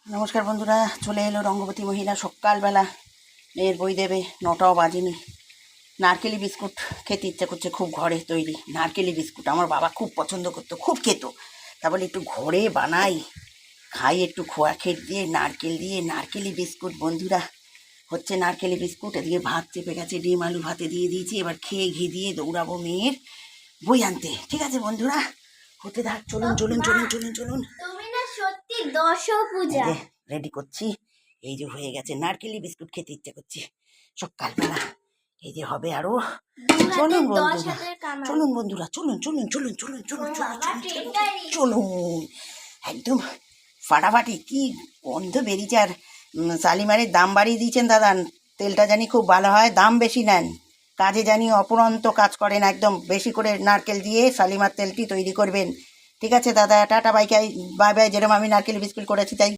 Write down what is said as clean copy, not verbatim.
নমস্কার বন্ধুরা, চলে এলো রঙ্গবতী মহিলা। সকালবেলা মেয়ের বই দেবে, 9টাও বাজেনি। নারকেলি বিস্কুট খেতে ইচ্ছা করছে খুব, ঘরে তৈরি নারকেলি বিস্কুট। আমার বাবা খুব পছন্দ করতো, খুব খেত। তা বলে একটু ঘরে বানাই, খাই একটু খোয়া ক্ষীর দিয়ে, নারকেল দিয়ে নারকেলি বিস্কুট। বন্ধুরা, হচ্ছে নারকেলি বিস্কুট। এদিকে ভাত চেপে গেছে, ডিম আলু ভাতে দিয়ে দিয়েছি। এবার খেয়ে ঘি দিয়ে দৌড়াবো মেয়ের বই আনতে। ঠিক আছে বন্ধুরা, হতে থাক। চলুন চলুন চলুন চলুন চলুন। সত্যি দশপূজা রেডি করছি। এই যে হয়ে গেছে, নারকেলি বিস্কুট খেতে ইচ্ছে করছে সকালবেলা। এই যে হবে আরো। চলুন বন্ধুরা, চলুন বন্ধুরা, চলুন চলুন চলুন চলুন চলুন চলুন চলুন। একদম ফাটাফাটি। কি গন্ধ বেরিয়েছে। আর শালিমারের দাম বাড়িয়ে দিয়েছেন দাদা। তেলটা জানি খুব ভালো হয়, দাম বেশি নেন, কাজে জানি অপরন্ত কাজ করেন। একদম বেশি করে নারকেল দিয়ে শালিমার তেলটি তৈরি করবেন। ঠিক আছে দাদা, টাটা, বাই বাই। যেরকম আমি নারকেল বিস্কুট করেছি তাই